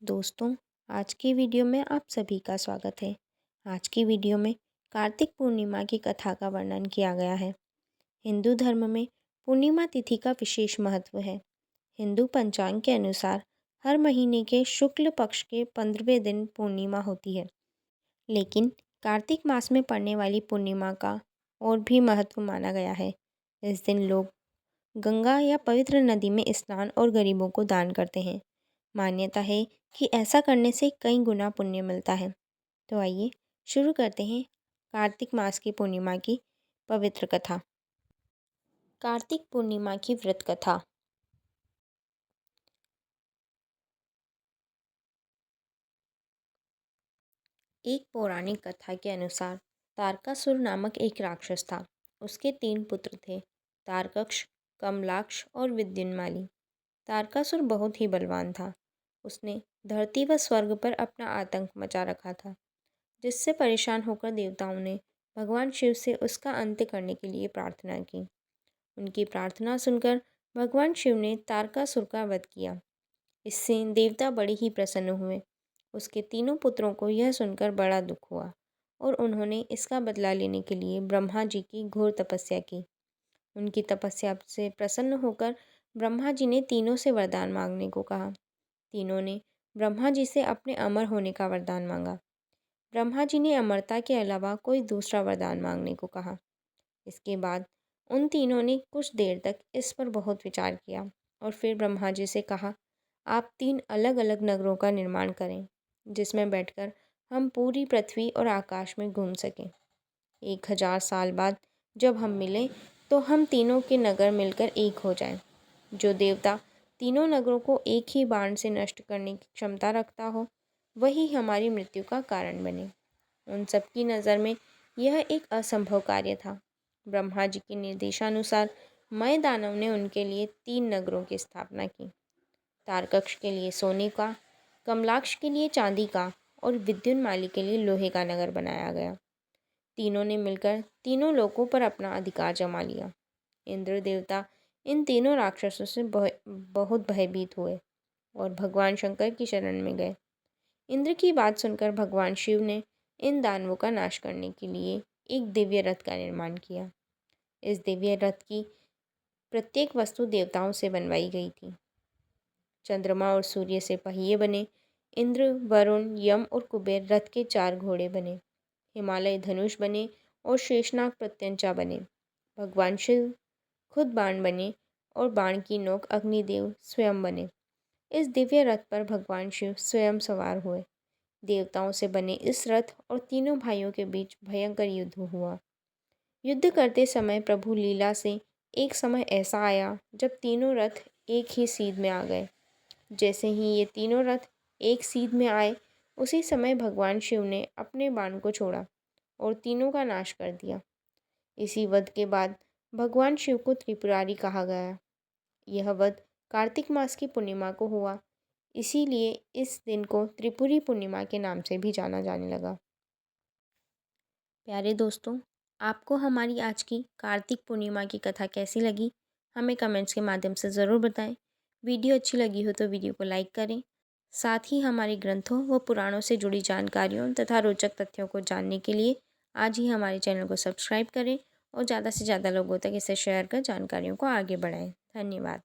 दोस्तों, आज की वीडियो में आप सभी का स्वागत है। आज की वीडियो में कार्तिक पूर्णिमा की कथा का वर्णन किया गया है। हिंदू धर्म में पूर्णिमा तिथि का विशेष महत्व है। हिंदू पंचांग के अनुसार हर महीने के शुक्ल पक्ष के 15वें दिन पूर्णिमा होती है, लेकिन कार्तिक मास में पड़ने वाली पूर्णिमा का और भी महत्व माना गया है। इस दिन लोग गंगा या पवित्र नदी में स्नान और गरीबों को दान करते हैं। मान्यता है कि ऐसा करने से कई गुना पुण्य मिलता है। तो आइए शुरू करते हैं कार्तिक मास की पूर्णिमा की पवित्र कथा। कार्तिक पूर्णिमा की व्रत कथा। एक पौराणिक कथा के अनुसार तारकासुर नामक एक राक्षस था। उसके 3 पुत्र थे, तारकक्ष, कमलाक्ष और विद्युन्माली। तारकासुर बहुत ही बलवान था। उसने धरती व स्वर्ग पर अपना आतंक मचा रखा था, जिससे परेशान होकर देवताओं ने भगवान शिव से उसका अंत करने के लिए प्रार्थना की। उनकी प्रार्थना सुनकर भगवान शिव ने तारकासुर का वध किया। इससे देवता बड़े ही प्रसन्न हुए। उसके 3 पुत्रों को यह सुनकर बड़ा दुख हुआ और उन्होंने इसका बदला लेने के लिए ब्रह्मा जी की घोर तपस्या की। उनकी तपस्या से प्रसन्न होकर ब्रह्मा जी ने तीनों से वरदान मांगने को कहा। तीनों ने ब्रह्मा जी से अपने अमर होने का वरदान मांगा। ब्रह्मा जी ने अमरता के अलावा कोई दूसरा वरदान मांगने को कहा। इसके बाद उन तीनों ने कुछ देर तक इस पर बहुत विचार किया और फिर ब्रह्मा जी से कहा, आप 3 अलग अलग नगरों का निर्माण करें, जिसमें बैठकर हम पूरी पृथ्वी और आकाश में घूम सकें। 1000 साल बाद जब हम मिलें तो हम तीनों के नगर मिलकर एक हो जाएं। जो देवता तीनों नगरों को एक ही बाण से नष्ट करने की क्षमता रखता हो, वही हमारी मृत्यु का कारण बने। उन सबकी नज़र में यह एक असंभव कार्य था। ब्रह्मा जी के निर्देशानुसार मय दानव ने उनके लिए 3 नगरों की स्थापना की। तारकक्ष के लिए सोने का, कमलाक्ष के लिए चांदी का और विद्युन्माली के लिए लोहे का नगर बनाया गया। तीनों ने मिलकर तीनों लोकों पर अपना अधिकार जमा लिया। इंद्र देवता इन तीनों राक्षसों से बहुत भयभीत हुए और भगवान शंकर की शरण में गए। इंद्र की बात सुनकर भगवान शिव ने इन दानवों का नाश करने के लिए एक दिव्य रथ का निर्माण किया। इस दिव्य रथ की प्रत्येक वस्तु देवताओं से बनवाई गई थी। चंद्रमा और सूर्य से पहिए बने। इंद्र, वरुण, यम और कुबेर रथ के 4 घोड़े बने। हिमालय धनुष बने और शेषनाग प्रत्यंचा बने। भगवान शिव खुद बाण बने और बाण की नोक अग्निदेव स्वयं बने। इस दिव्य रथ पर भगवान शिव स्वयं सवार हुए। देवताओं से बने इस रथ और तीनों भाइयों के बीच भयंकर युद्ध हुआ। युद्ध करते समय प्रभु लीला से एक समय ऐसा आया जब तीनों रथ एक ही सीध में आ गए। जैसे ही ये तीनों रथ एक सीध में आए, उसी समय भगवान शिव ने अपने बाण को छोड़ा और तीनों का नाश कर दिया। इसी वध के बाद भगवान शिव को त्रिपुरारी कहा गया। यह वध कार्तिक मास की पूर्णिमा को हुआ, इसीलिए इस दिन को त्रिपुरी पूर्णिमा के नाम से भी जाना जाने लगा। प्यारे दोस्तों, आपको हमारी आज की कार्तिक पूर्णिमा की कथा कैसी लगी, हमें कमेंट्स के माध्यम से ज़रूर बताएं। वीडियो अच्छी लगी हो तो वीडियो को लाइक करें। साथ ही हमारे ग्रंथों व पुराणों से जुड़ी जानकारियों तथा रोचक तथ्यों को जानने के लिए आज ही हमारे चैनल को सब्सक्राइब करें और ज़्यादा से ज़्यादा लोगों तक इसे शेयर कर जानकारियों को आगे बढ़ाएं। धन्यवाद।